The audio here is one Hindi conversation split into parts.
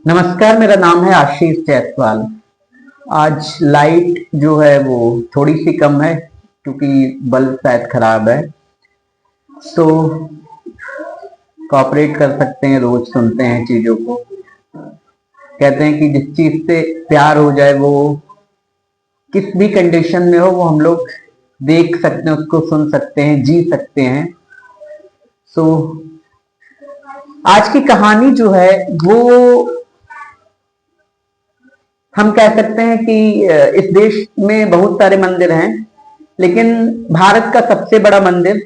नमस्कार, मेरा नाम है आशीष जायसवाल। आज लाइट जो है वो थोड़ी सी कम है क्योंकि बल्ब शायद खराब है। तो कॉपरेट कर सकते हैं, रोज सुनते हैं चीजों को। कहते हैं कि जिस चीज से प्यार हो जाए वो किस भी कंडीशन में हो वो हम लोग देख सकते हैं, उसको सुन सकते हैं, जी सकते हैं। सो आज की कहानी जो है वो हम कह सकते हैं कि इस देश में बहुत सारे मंदिर हैं, लेकिन भारत का सबसे बड़ा मंदिर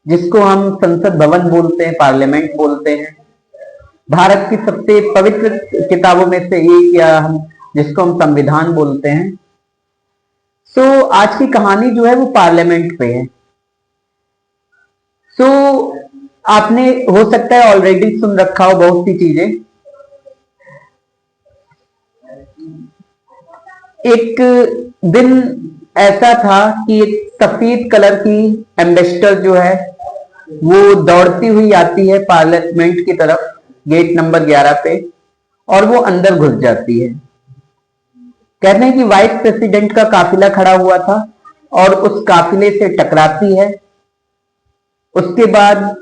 जिसको हम संसद भवन बोलते हैं, पार्लियामेंट बोलते हैं, भारत की सबसे पवित्र किताबों में से एक, या हम जिसको हम संविधान बोलते हैं। सो आज की कहानी जो है वो पार्लियामेंट पे है। सो आपने हो सकता है ऑलरेडी सुन रखा हो बहुत सी चीजें। एक दिन ऐसा था कि एक सफेद कलर की एम्बेसडर जो है वो दौड़ती हुई आती है पार्लियामेंट की तरफ, गेट नंबर 11 पे, और वो अंदर घुस जाती है। कहते हैं कि वाइस प्रेसिडेंट का काफिला खड़ा हुआ था और उस काफिले से टकराती है। उसके बाद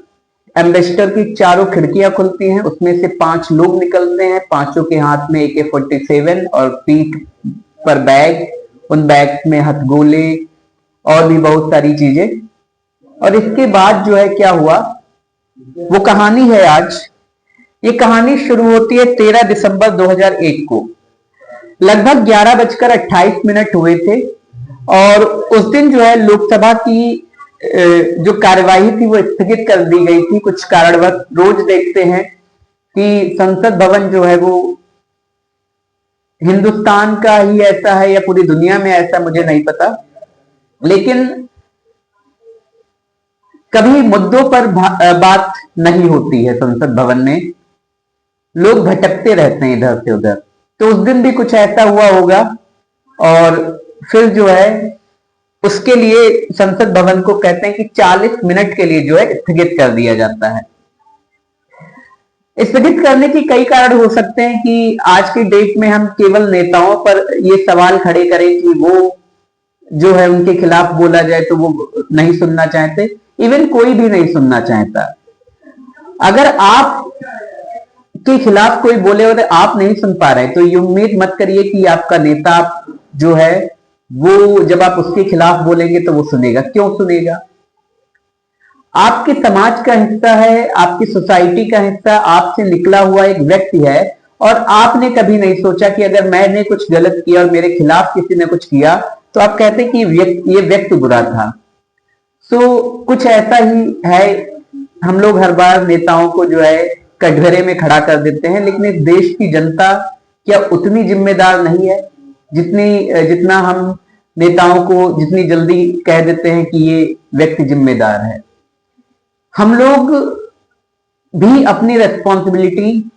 एम्बेसडर की चारों खिड़कियां खुलती हैं, उसमें से 5 लोग निकलते हैं। पांचों के हाथ में AK-47 और पीठ पर बैग, उन बैग में हथगोले और भी बहुत सारी चीजें। और इसके बाद जो है क्या हुआ वो कहानी है आज। ये कहानी शुरू होती है 13 दिसंबर 2001 को। लगभग 11:28 हुए थे और उस दिन जो है लोकसभा की जो कार्यवाही थी वो स्थगित कर दी गई थी कुछ कारणवश। रोज देखते हैं कि संसद भवन जो है वो हिंदुस्तान का ही ऐसा है या पूरी दुनिया में ऐसा, मुझे नहीं पता, लेकिन कभी मुद्दों पर बात नहीं होती है संसद भवन में। लोग भटकते रहते हैं इधर से उधर। तो उस दिन भी कुछ ऐसा हुआ होगा और फिर जो है उसके लिए संसद भवन को कहते हैं कि 40 मिनट के लिए जो है स्थगित कर दिया जाता है। स्थगित करने के कई कारण हो सकते हैं कि आज की डेट में हम केवल नेताओं पर ये सवाल खड़े करें कि वो जो है उनके खिलाफ बोला जाए तो वो नहीं सुनना चाहते। इवन कोई भी नहीं सुनना चाहता। अगर आप के खिलाफ कोई बोले और आप नहीं सुन पा रहे तो ये उम्मीद मत करिए कि आपका नेता जो है वो जब आप उसके खिलाफ बोलेंगे तो वो सुनेगा। क्यों सुनेगा? आपके समाज का हिस्सा है, आपकी सोसाइटी का हिस्सा, आपसे निकला हुआ एक व्यक्ति है, और आपने कभी नहीं सोचा कि अगर मैंने कुछ गलत किया और मेरे खिलाफ किसी ने कुछ किया तो आप कहते हैं कि ये व्यक्ति बुरा था। सो कुछ ऐसा ही है। हम लोग हर बार नेताओं को जो है कटघरे में खड़ा कर देते हैं, लेकिन इस देश की जनता क्या उतनी जिम्मेदार नहीं है जितना हम नेताओं को जितनी जल्दी कह देते हैं कि ये व्यक्ति जिम्मेदार है। हम लोग भी अपनी रेस्पॉन्सिबिलिटी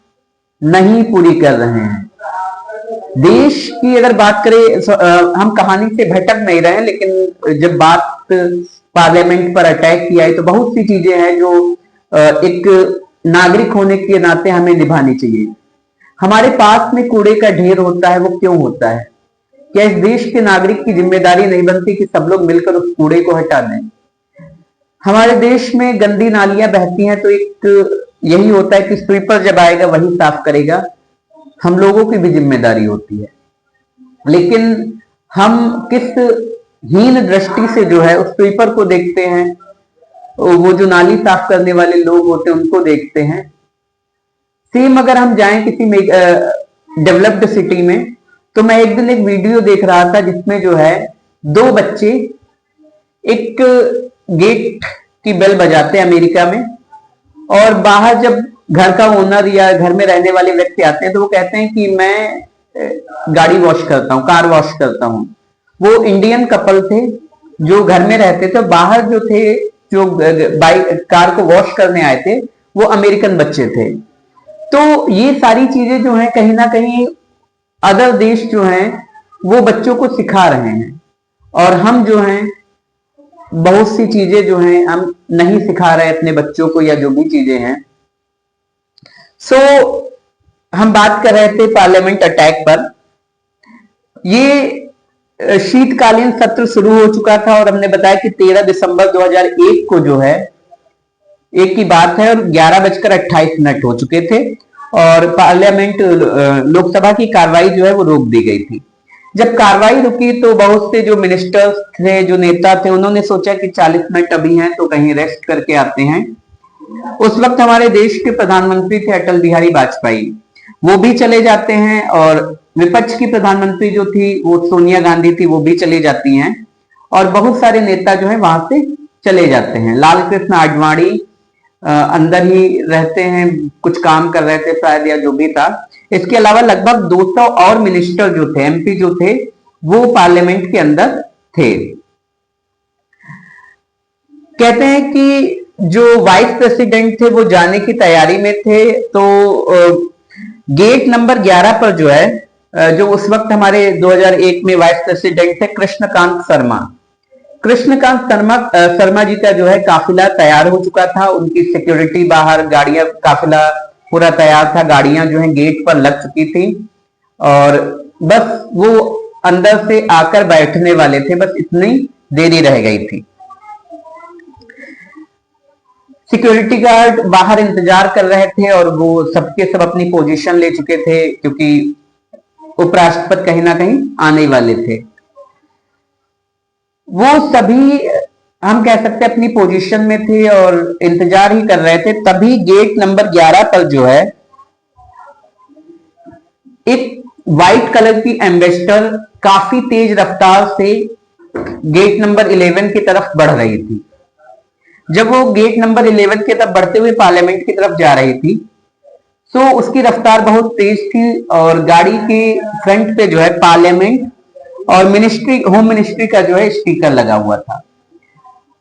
नहीं पूरी कर रहे हैं। देश की अगर बात करें, हम कहानी से भटक नहीं रहे हैं, लेकिन जब बात पार्लियामेंट पर अटैक किया है तो बहुत सी चीजें हैं जो एक नागरिक होने के नाते हमें निभानी चाहिए। हमारे पास में कूड़े का ढेर होता है, वो क्यों होता है? क्या इस देश के नागरिक की जिम्मेदारी नहीं बनती कि सब लोग मिलकर उस कूड़े को हटा दें? हमारे देश में गंदी नालियां बहती हैं तो एक यही होता है कि स्वीपर जब आएगा वही साफ करेगा। हम लोगों की भी जिम्मेदारी होती है, लेकिन हम किस हीन दृष्टि से जो है उस स्वीपर को देखते हैं, वो जो नाली साफ करने वाले लोग होते हैं उनको देखते हैं। सेम अगर हम जाएं किसी डेवलप्ड सिटी में, तो मैं एक दिन एक वीडियो देख रहा था जिसमें जो है 2 बच्चे एक गेट की बेल बजाते हैं अमेरिका में, और बाहर जब घर का ओनर या घर में रहने वाले व्यक्ति आते हैं तो वो कहते हैं कि मैं गाड़ी वॉश करता हूँ, कार वॉश करता हूँ। वो इंडियन कपल थे जो घर में रहते थे, बाहर जो थे जो बाइक कार को वॉश करने आए थे वो अमेरिकन बच्चे थे। तो ये सारी चीजें जो हैं कहीं ना कहीं अदर देश जो हैं वो बच्चों को सिखा रहे हैं, और हम जो हैं बहुत सी चीजें जो हैं हम नहीं सिखा रहे अपने बच्चों को, या जो भी चीजें हैं। सो हम बात कर रहे थे पार्लियामेंट अटैक पर। ये शीतकालीन सत्र शुरू हो चुका था और हमने बताया कि 13 दिसंबर 2001 को जो है, एक की बात है, और 11:28 हो चुके थे और पार्लियामेंट लोकसभा की कार्रवाई जो है वो रोक दी गई थी। जब कार्रवाई रुकी तो बहुत से जो मिनिस्टर्स थे, जो नेता थे, उन्होंने सोचा कि 40 मिनट अभी हैं तो कहीं रेस्ट करके आते हैं। उस वक्त हमारे देश के प्रधानमंत्री थे अटल बिहारी वाजपेयी, वो भी चले जाते हैं और विपक्ष की प्रधानमंत्री जो थी वो सोनिया गांधी थी, वो भी चली जाती हैं और बहुत सारे नेता जो है वहां से चले जाते हैं। लाल कृष्ण आडवाणी अंदर ही रहते हैं, कुछ काम कर रहे थे शायद या जो भी था। इसके अलावा लगभग 200 और मिनिस्टर जो थे, एमपी जो थे, वो पार्लियामेंट के अंदर थे। कहते हैं कि जो वाइस प्रेसिडेंट थे वो जाने की तैयारी में थे, तो गेट नंबर 11 पर जो है, जो उस वक्त हमारे 2001 में वाइस प्रेसिडेंट थे कृष्णकांत शर्मा, कृष्णकांत शर्मा जी का जो है काफिला तैयार हो चुका था। उनकी सिक्योरिटी बाहर, गाड़ियां, काफिला पूरा तैयार था, गाड़ियां जो है गेट पर लग चुकी थी और बस वो अंदर से आकर बैठने वाले थे, बस इतनी देरी रह गई थी। सिक्योरिटी गार्ड बाहर इंतजार कर रहे थे और वो सबके सब अपनी पोजीशन ले चुके थे क्योंकि उपराष्ट्रपति कहीं ना कहीं आने वाले थे। वो सभी, हम कह सकते हैं, अपनी पोजीशन में थे और इंतजार ही कर रहे थे। तभी गेट नंबर 11 पर जो है एक व्हाइट कलर की एम्बेसडर काफी तेज रफ्तार से गेट नंबर 11 की तरफ बढ़ रही थी। जब वो गेट नंबर 11 की तरफ बढ़ते हुए पार्लियामेंट की तरफ जा रही थी तो उसकी रफ्तार बहुत तेज थी और गाड़ी के फ्रंट पे जो है पार्लियामेंट और मिनिस्ट्री, होम मिनिस्ट्री का जो है स्टिकर लगा हुआ था।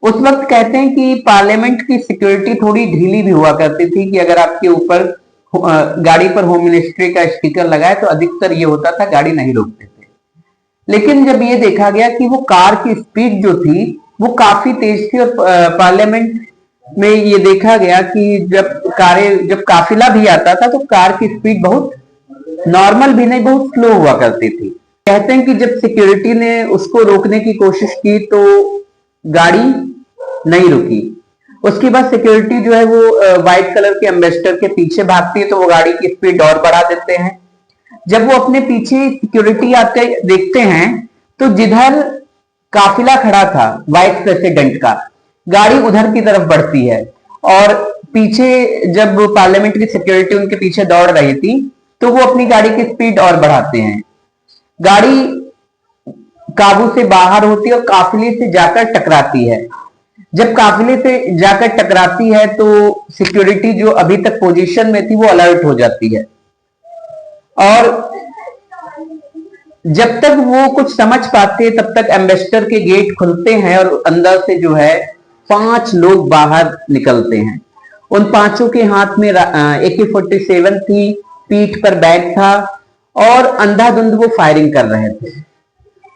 उस वक्त कहते हैं कि पार्लियामेंट की सिक्योरिटी थोड़ी ढीली भी हुआ करती थी कि अगर आपके ऊपर गाड़ी पर होम मिनिस्ट्री का स्टिकर लगाए तो अधिकतर ये होता था गाड़ी नहीं रोकते थे। लेकिन जब ये देखा गया कि वो कार की स्पीड जो थी वो काफी तेज थी और पार्लियामेंट में ये देखा गया कि जब काफिला भी आता था तो कार की स्पीड बहुत नॉर्मल भी नहीं, बहुत स्लो हुआ करती थी। कहते हैं कि जब सिक्योरिटी ने उसको रोकने की कोशिश की तो गाड़ी नहीं रुकी। उसके बाद सिक्योरिटी जो है वो व्हाइट कलर के एम्बेसडर के पीछे भागती है तो वो गाड़ी की स्पीड और बढ़ा देते हैं। जब वो अपने पीछे सिक्योरिटी आते देखते हैं तो जिधर काफिला खड़ा था वाइस प्रेसिडेंट का, गाड़ी उधर की तरफ बढ़ती है और पीछे जब पार्लियामेंट की सिक्योरिटी उनके पीछे दौड़ रही थी तो वो अपनी गाड़ी की स्पीड और बढ़ाते हैं। गाड़ी काबू से बाहर होती है और काफिले से जाकर टकराती है। जब काफिले से जाकर टकराती है तो सिक्योरिटी जो अभी तक पोजीशन में थी वो अलर्ट हो जाती है और जब तक वो कुछ समझ पाते तब तक एम्बेसडर के गेट खुलते हैं और अंदर से जो है 5 लोग बाहर निकलते हैं। उन 5 के हाथ में AK-47 थी, पीठ पर बैग था और अंधाधुंध वो फायरिंग कर रहे थे।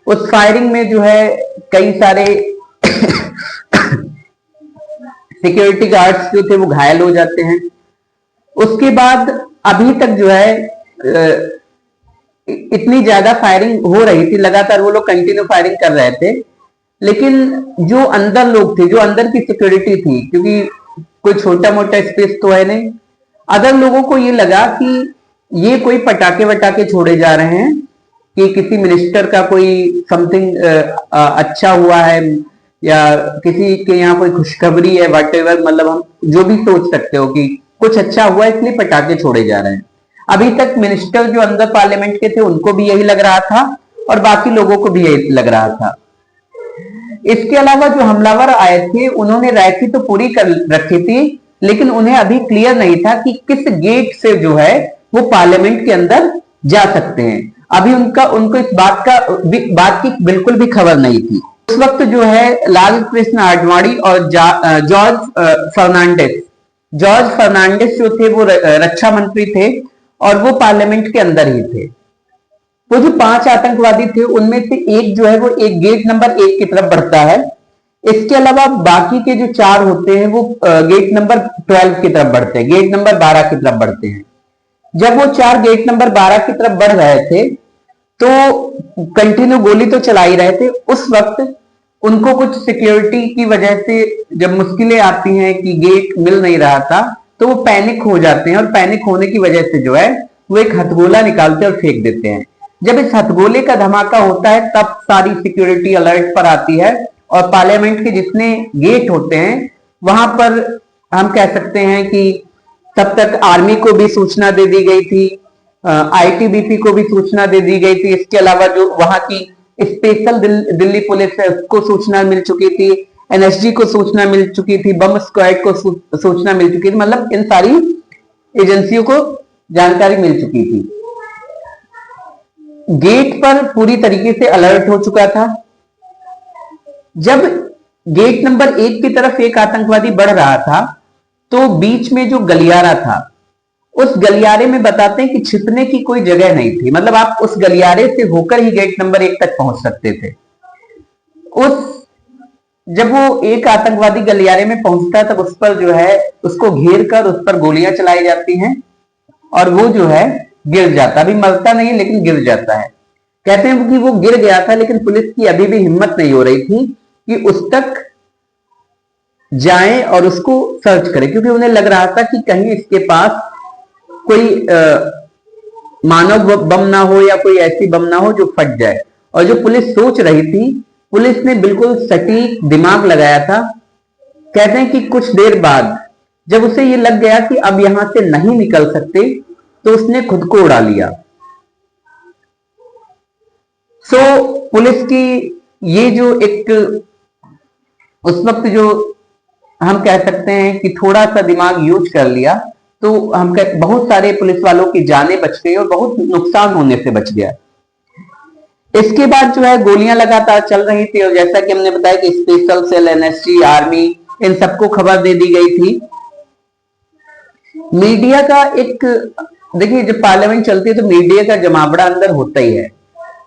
उस फायरिंग में जो है कई सारे सिक्योरिटी गार्ड्स जो थे वो घायल हो जाते हैं। उसके बाद अभी तक जो है इतनी ज्यादा फायरिंग हो रही थी, लगातार वो लोग कंटिन्यू फायरिंग कर रहे थे, लेकिन जो अंदर लोग थे, जो अंदर की सिक्योरिटी थी, क्योंकि कोई छोटा मोटा स्पेस तो है नहीं, अदर लोगों को ये लगा कि ये कोई पटाखे वटाखे छोड़े जा रहे हैं कि किसी मिनिस्टर का कोई समथिंग अच्छा हुआ है या किसी के यहाँ कोई खुशखबरी है, व्हाटएवर, मतलब हम जो भी सोच सकते हो कि कुछ अच्छा हुआ है इसलिए पटाखे छोड़े जा रहे हैं। अभी तक मिनिस्टर जो अंदर पार्लियामेंट के थे उनको भी यही लग रहा था और बाकी लोगों को भी यही लग रहा था। इसके अलावा जो हमलावर आए थे उन्होंने रैकी तो पूरी कर रखी थी, लेकिन उन्हें अभी क्लियर नहीं था कि किस गेट से जो है वो पार्लियामेंट के अंदर जा सकते हैं। अभी उनको इस बात की बिल्कुल भी खबर नहीं थी। उस वक्त जो है लाल कृष्ण आडवाणी और जॉर्ज फर्नांडिस जो थे वो रक्षा मंत्री थे और वो पार्लियामेंट के अंदर ही थे। वो जो 5 आतंकवादी थे उनमें से एक जो है वो एक गेट नंबर 1 की तरफ बढ़ता है। इसके अलावा बाकी के जो 4 होते हैं वो गेट नंबर 12 की तरफ बढ़ते हैं, गेट नंबर 12 की तरफ बढ़ते हैं। जब वो चार गेट नंबर 12 की तरफ बढ़ रहे थे तो कंटिन्यू गोली तो चला ही रहे थे। उस वक्त उनको कुछ सिक्योरिटी की वजह से जब मुश्किलें आती हैं कि गेट मिल नहीं रहा था, तो वो पैनिक हो जाते हैं और पैनिक होने की वजह से जो है वो एक हथगोला निकालते हैं और फेंक देते हैं। जब इस हथगोले का धमाका होता है तब सारी सिक्योरिटी अलर्ट पर आती है और पार्लियामेंट के जितने गेट होते हैं वहां पर हम कह सकते हैं कि तब तक आर्मी को भी सूचना दे दी गई थी, आईटीबीपी को भी सूचना दे दी गई थी। इसके अलावा जो वहां की स्पेशल दिल्ली पुलिस है उसको सूचना मिल चुकी थी, एनएसजी को सूचना मिल चुकी थी, बम स्क्वाड को सूचना मिल चुकी थी। मतलब इन सारी एजेंसियों को जानकारी मिल चुकी थी। गेट पर पूरी तरीके से अलर्ट हो चुका था। जब गेट नंबर 1 की तरफ एक आतंकवादी बढ़ रहा था तो बीच में जो गलियारा था उस गलियारे में बताते हैं कि छिपने की कोई जगह नहीं थी। मतलब आप उस गलियारे से होकर ही गेट नंबर 1 तक पहुंच सकते थे। जब वो एक आतंकवादी गलियारे में पहुंचता है तब उस पर जो है उसको घेर कर उस पर गोलियां चलाई जाती हैं और वो जो है गिर जाता, अभी मरता नहीं लेकिन गिर जाता है। कहते हैं कि वो गिर गया था लेकिन पुलिस की अभी भी हिम्मत नहीं हो रही थी कि उस तक जाएं और उसको सर्च करें, क्योंकि उन्हें लग रहा था कि कहीं इसके पास कोई मानव बम ना हो या कोई ऐसी बम ना हो जो फट जाए। और जो पुलिस सोच रही थी, पुलिस ने बिल्कुल सटीक दिमाग लगाया था। कहते हैं कि कुछ देर बाद जब उसे ये लग गया कि अब यहां से नहीं निकल सकते तो उसने खुद को उड़ा लिया। पुलिस की ये जो एक उस वक्त जो हम कह सकते हैं कि थोड़ा सा दिमाग यूज कर लिया तो हम बहुत सारे पुलिस वालों की जानें बच गई और बहुत नुकसान होने से बच गया। इसके बाद जो है गोलियां लगातार चल रही थी और जैसा कि हमने बताया कि स्पेशल सेल, एनएसजी, आर्मी, इन सबको खबर दे दी गई थी। मीडिया का एक, देखिए जब पार्लियामेंट चलती है तो मीडिया का जमावड़ा अंदर होता ही है।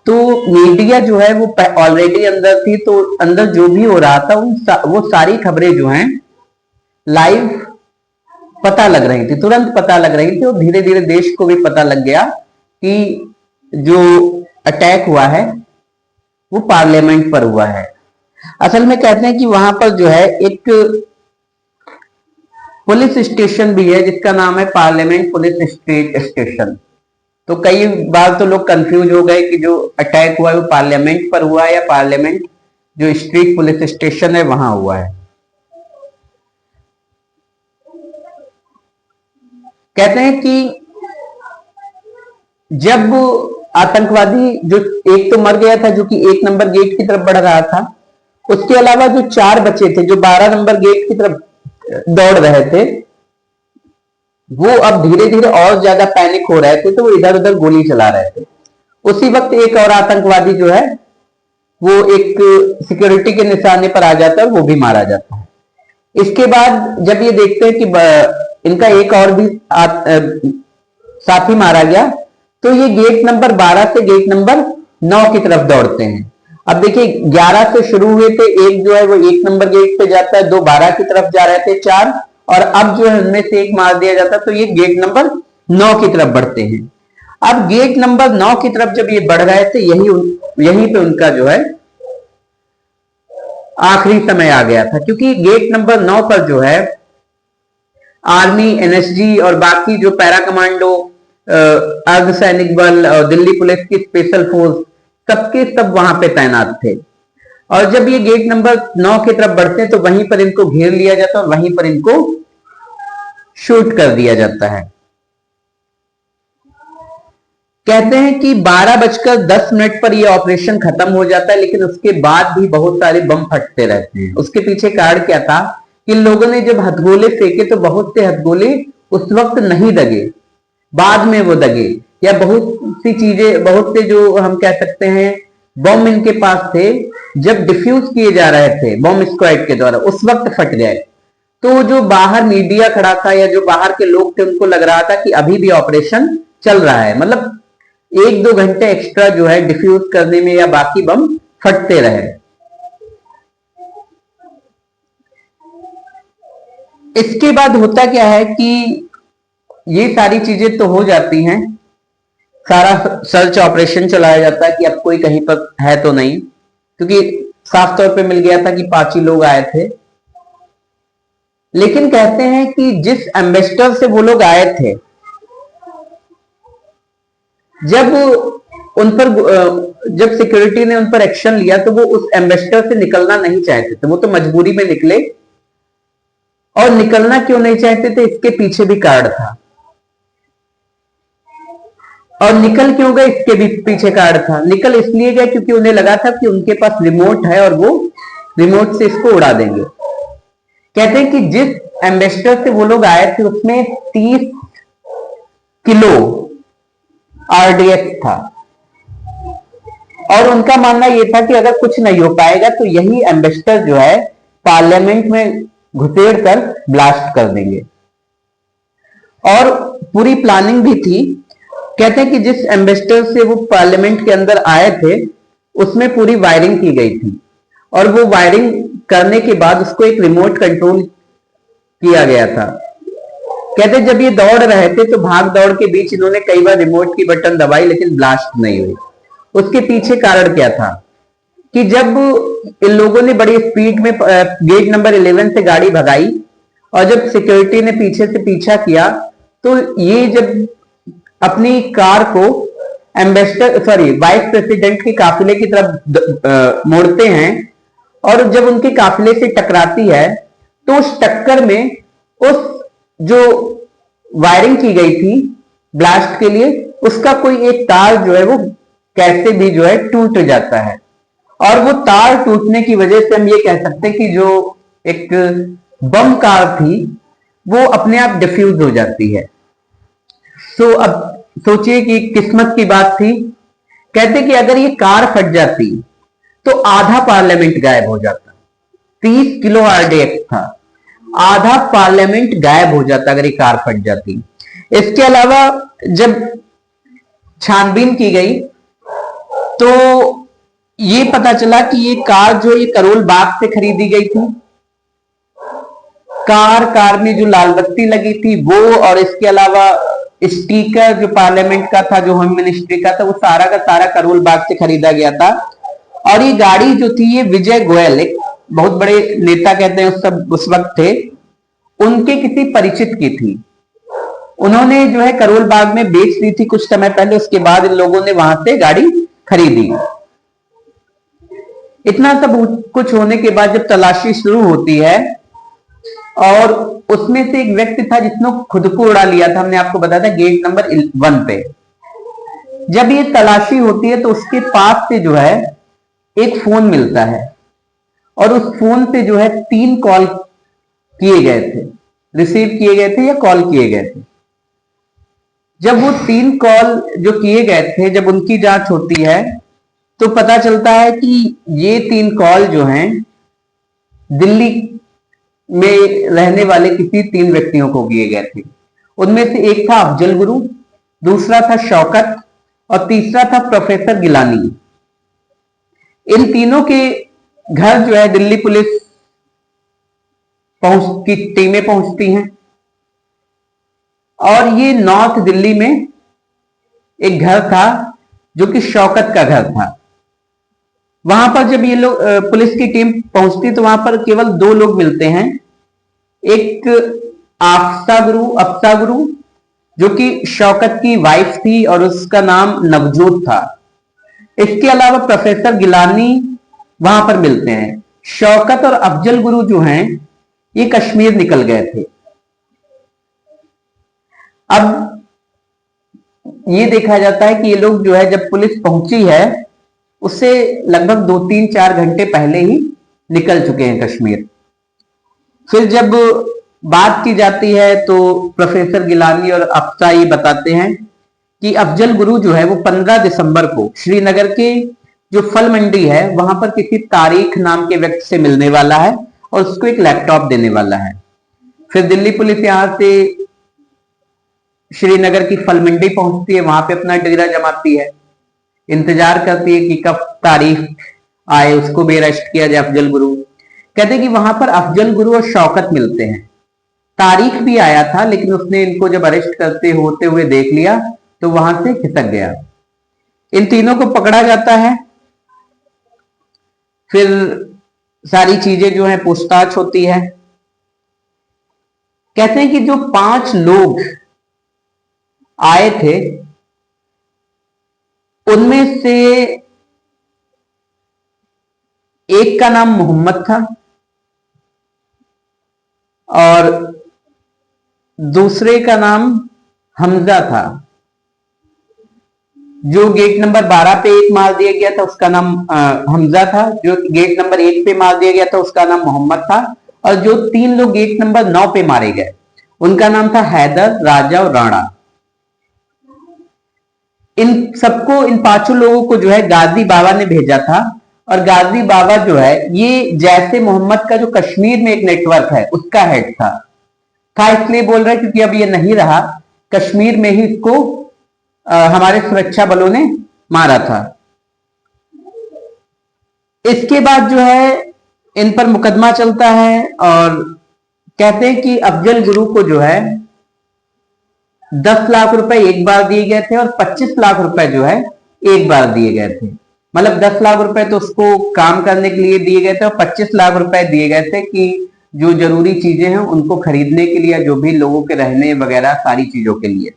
तो मीडिया जो है वो ऑलरेडी अंदर थी, तो अंदर जो भी हो रहा था वो सारी खबरें जो हैं लाइव पता लग रही थी, तुरंत पता लग रही थी और धीरे धीरे देश को भी पता लग गया कि जो अटैक हुआ है वो पार्लियामेंट पर हुआ है। असल में कहते हैं कि वहां पर जो है एक पुलिस स्टेशन भी है जिसका नाम है पार्लियामेंट पुलिस स्ट्रीट स्टेशन। तो कई बार तो लोग कंफ्यूज हो गए कि जो अटैक हुआ है वो पार्लियामेंट पर हुआ है या पार्लियामेंट जो स्ट्रीट पुलिस स्टेशन है वहां हुआ है। कहते हैं कि जब आतंकवादी जो एक तो मर गया था जो कि 1 नंबर गेट की तरफ बढ़ रहा था, उसके अलावा जो 4 बचे थे जो 12 नंबर गेट की तरफ दौड़ रहे थे वो अब धीरे धीरे और ज्यादा पैनिक हो रहे थे, तो वो इधर उधर गोली चला रहे थे। उसी वक्त एक और आतंकवादी जो है वो एक सिक्योरिटी के निशाने पर आ जाता है और वो भी मारा जाता है। इसके बाद जब ये देखते हैं कि इनका एक और भी साथी मारा गया तो ये गेट नंबर 12 से गेट नंबर 9 की तरफ दौड़ते हैं। अब देखिए 11 से शुरू हुए थे, एक जो है वो 1 नंबर गेट पे जाता है, 2 12 की तरफ जा रहे थे 4, और अब जो है उनमें से एक मार दिया जाता है तो ये गेट नंबर 9 की तरफ बढ़ते हैं। अब गेट नंबर 9 की तरफ जब ये बढ़ रहे थे यहीं पे उनका जो है आखिरी समय आ गया था, क्योंकि गेट नंबर 9 पर जो है आर्मी, एनएसजी और बाकी जो पैरा कमांडो, अर्धसैनिक बल और दिल्ली पुलिस की स्पेशल फोर्स सबके सब वहां पे तैनात थे। और जब ये गेट नंबर 9 की तरफ बढ़ते हैं तो वहीं पर इनको घेर लिया जाता है और वहीं पर इनको शूट कर दिया जाता है। कहते हैं कि 12:10 पर यह ऑपरेशन खत्म हो जाता है, लेकिन उसके बाद भी बहुत सारे बम फटते रहते हैं। उसके पीछे कारण क्या था कि लोगों ने जब हथगोले फेंके तो बहुत से हथगोले उस वक्त नहीं दगे, बाद में वो दगे, या बहुत सी चीजें, बहुत से जो हम कह सकते हैं बम इनके पास थे जब डिफ्यूज किए जा रहे थे बम स्क्वाड के द्वारा उस वक्त फट गए। तो जो बाहर मीडिया खड़ा था या जो बाहर के लोग थे उनको लग रहा था कि अभी भी ऑपरेशन चल रहा है, मतलब 1-2 घंटे एक्स्ट्रा जो है डिफ्यूज करने में या बाकी बम फटते रहे। इसके बाद होता क्या है कि ये सारी चीजें तो हो जाती हैं, सारा सर्च ऑपरेशन चलाया जाता है कि अब कोई कहीं पर है तो नहीं, क्योंकि साफ तौर पे मिल गया था कि 5 ही लोग आए थे। लेकिन कहते हैं कि जिस एम्बेसडर से वो लोग आए थे, जब उन पर जब सिक्योरिटी ने उन पर एक्शन लिया तो वो उस एम्बेसडर से निकलना नहीं चाहते थे, वो तो मजबूरी में निकले। और निकलना क्यों नहीं चाहते थे, इसके पीछे भी कारण था। और निकल क्यों गए, इसके भी पीछे कारण था। निकल इसलिए गए क्योंकि उन्हें लगा था कि उनके पास रिमोट है और वो रिमोट से इसको उड़ा देंगे। कहते हैं कि जिस एम्बेसडर से वो लोग आए थे उसमें 30 किलो आरडीएक्स था, और उनका मानना यह था कि अगर कुछ नहीं हो पाएगा तो यही एम्बेसडर जो है पार्लियामेंट में घुसेड़ कर ब्लास्ट कर देंगे। और पूरी प्लानिंग भी थी। कहते हैं कि जिस एम्बेसडर से वो पार्लियामेंट के अंदर आए थे उसमें पूरी वायरिंग की गई थी, और वो वायरिंग करने के बाद उसको एक रिमोट कंट्रोल किया गया था। कहते जब ये दौड़ रहे थे तो भाग दौड़ के बीच इन्होंने कई बार रिमोट की बटन दबाई, लेकिन ब्लास्ट नहीं हुई। उसके पीछे कारण क्या था कि जब इन लोगों ने बड़ी स्पीड में गेट नंबर 11 से गाड़ी भगाई, और जब सिक्योरिटी ने पीछे से पीछा किया, तो ये जब अपनी कार को वाइस प्रेसिडेंट के काफिले की तरफ मोड़ते हैं, और जब उनके काफिले से टकराती है, तो उस टक्कर में उस जो वायरिंग की गई थी ब्लास्ट के लिए, उसका कोई एक तार जो है वो कैसे भी जो है टूट जाता है। और वो तार टूटने की वजह से हम ये कह सकते हैं कि जो एक बम कार थी वो अपने आप डिफ्यूज हो जाती है। तो अब सोचिए कि किस्मत की बात थी। कहते कि अगर ये कार फट जाती तो आधा पार्लियामेंट गायब हो जाता। 30 किलो आरडीएक्स था, आधा पार्लियामेंट गायब हो जाता अगर ये कार फट जाती। इसके अलावा जब छानबीन की गई तो ये पता चला कि ये कार जो ये करोल बाग से खरीदी गई थी। कार में जो लाल बत्ती लगी थी वो, और इसके अलावा स्टीकर जो पार्लियामेंट का था, जो होम मिनिस्ट्री का था, वो सारा का सारा करोल बाग से खरीदा गया था। और ये गाड़ी जो थी ये विजय गोयल, एक बहुत बड़े नेता कहते हैं उस वक्त थे, उनके किसी परिचित की थी। उन्होंने जो है करोल बाग में बेच दी थी कुछ समय पहले। उसके बाद इन लोगों ने वहां से गाड़ी खरीदी। इतना सब कुछ होने के बाद जब तलाशी शुरू होती है, और उसमें से एक व्यक्ति था जिसने खुद को उड़ा लिया था, हमने आपको बताया था गेट नंबर 1 पे। जब ये तलाशी होती है तो उसके पास से जो है एक फोन मिलता है, और उस फोन पे जो है 3 कॉल किए गए थे, रिसीव किए गए थे या कॉल किए गए थे। जब वो 3 कॉल जो किए गए थे, जब उनकी जांच होती है तो पता चलता है कि ये 3 कॉल जो हैं दिल्ली में रहने वाले किसी 3 व्यक्तियों को किए गए थे। उनमें से एक था अफजल गुरु, दूसरा था शौकत, और तीसरा था प्रोफेसर गिलानी। इन तीनों के घर जो है दिल्ली पुलिस की टीमें पहुंचती हैं, और ये नॉर्थ दिल्ली में एक घर था जो कि शौकत का घर था। वहां पर जब ये लोग पुलिस की टीम पहुंचती तो वहां पर केवल 2 लोग मिलते हैं। एक अफ्सा गुरु जो कि शौकत की वाइफ थी और उसका नाम नवजोत था। इसके अलावा प्रोफेसर गिलानी वहां पर मिलते हैं। शौकत और अफजल गुरु जो हैं ये कश्मीर निकल गए थे। अब ये देखा जाता है कि ये लोग जो है जब पुलिस पहुंची है उससे लगभग 2-3-4 घंटे पहले ही निकल चुके हैं कश्मीर। फिर जब बात की जाती है तो प्रोफेसर गिलानी और अफ्सा ये बताते हैं कि अफजल गुरु जो है वो 15 दिसंबर को श्रीनगर के जो फल मंडी है वहां पर किसी तारीख नाम के व्यक्ति से मिलने वाला है और उसको एक लैपटॉप देने वाला है। फिर दिल्ली पुलिस यहां से श्रीनगर की फल मंडी पहुंचती है, वहां पे अपना डेरा जमाती है, इंतजार करती है कि कब तारीख आए उसको भी अरेस्ट किया जाए अफजल गुरु। कहते कि वहां पर अफजल गुरु और शौकत मिलते हैं। तारीख भी आया था, लेकिन उसने इनको जब अरेस्ट करते होते हुए देख लिया तो वहां से खिसक गया। इन तीनों को पकड़ा जाता है, फिर सारी चीजें जो है पूछताछ होती है। कहते हैं कि जो 5 लोग आए थे उनमें से एक का नाम मोहम्मद था और दूसरे का नाम हमजा था। जो गेट नंबर 12 पे एक मार दिया गया था उसका नाम हमजा था, जो गेट नंबर 1 पे मार दिया गया था उसका नाम मोहम्मद था, और जो 3 लोग गेट नंबर 9 पे मारे गए उनका नाम था हैदर, राजा और राणा। इन सबको, इन 5 लोगों को जो है गाजी बाबा ने भेजा था, और गाजी बाबा जो है ये जैसे मोहम्मद का जो कश्मीर में एक नेटवर्क है उसका हेड था इसलिए बोल रहे क्योंकि अब ये नहीं रहा, कश्मीर में ही इसको हमारे सुरक्षा बलों ने मारा था। इसके बाद जो है इन पर मुकदमा चलता है और कहते हैं कि अफजल गुरु को जो है 10 लाख रुपए एक बार दिए गए थे और 25 लाख रुपए जो है एक बार दिए गए थे। मतलब 10 लाख रुपए तो उसको काम करने के लिए दिए गए थे और 25 लाख रुपए दिए गए थे कि जो जरूरी चीजें हैं उनको खरीदने के लिए, जो भी लोगों के रहने वगैरह सारी चीजों के लिए।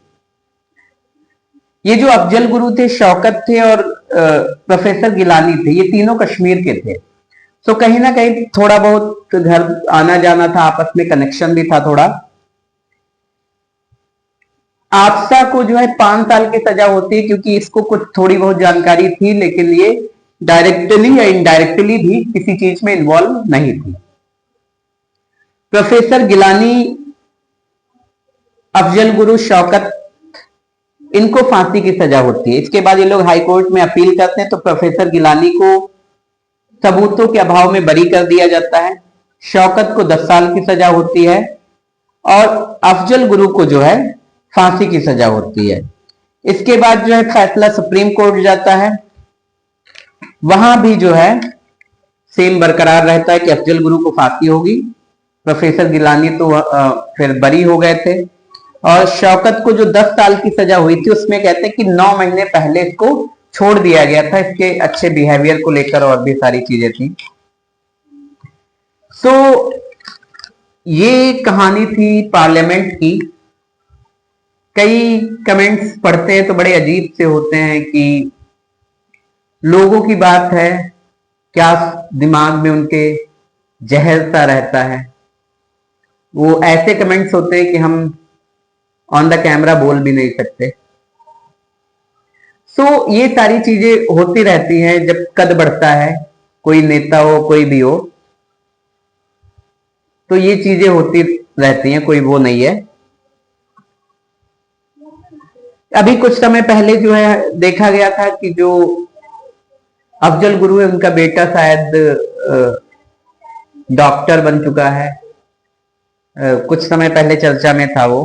ये जो अफजल गुरु थे, शौकत थे और प्रोफेसर गिलानी थे, ये तीनों कश्मीर के थे। तो कहीं ना कहीं थोड़ा बहुत घर आना जाना था, आपस में कनेक्शन भी था थोड़ा। आपसा को जो है 5 साल की सजा होती है क्योंकि इसको कुछ थोड़ी बहुत जानकारी थी, लेकिन ये डायरेक्टली या इनडायरेक्टली भी किसी चीज में इन्वॉल्व नहीं थी। प्रोफेसर गिलानी, अफजल गुरु, शौकत, इनको फांसी की सजा होती है। इसके बाद ये लोग हाई कोर्ट में अपील करते हैं तो प्रोफेसर गिलानी को सबूतों के अभाव में बरी कर दिया जाता है। शौकत को 10 साल की सजा होती है और अफजल गुरु को जो है फांसी की सजा होती है। इसके बाद जो है फैसला सुप्रीम कोर्ट जाता है, वहां भी जो है सेम बरकरार रहता है कि अफजल गुरु को फांसी होगी। प्रोफेसर गिलानी तो फिर बरी हो गए थे और शौकत को जो 10 साल की सजा हुई थी उसमें कहते हैं कि 9 महीने पहले इसको छोड़ दिया गया था, इसके अच्छे बिहेवियर को लेकर और भी सारी चीजें थी। तो ये कहानी थी पार्लियामेंट की। कई कमेंट्स पढ़ते हैं तो बड़े अजीब से होते हैं कि लोगों की बात है, क्या दिमाग में उनके जहर सा रहता है। वो ऐसे कमेंट्स होते हैं कि हम ऑन द कैमरा बोल भी नहीं सकते। सो ये सारी चीजें होती रहती हैं जब कद बढ़ता है, कोई नेता हो कोई भी हो, तो ये चीजें होती रहती हैं, कोई वो नहीं है। अभी कुछ समय पहले जो है देखा गया था कि जो अफजल गुरु है उनका बेटा शायद डॉक्टर बन चुका है। कुछ समय पहले चर्चा में था वो।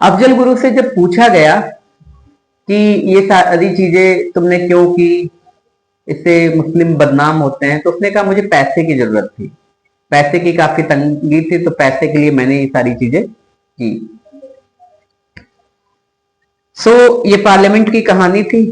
अफजल गुरु से जब पूछा गया कि ये सारी चीजें तुमने क्यों की, इससे मुस्लिम बदनाम होते हैं, तो उसने कहा मुझे पैसे की जरूरत थी, पैसे की काफी तंगी थी, तो पैसे के लिए मैंने ये सारी चीजें की। सो ये पार्लियामेंट की कहानी थी।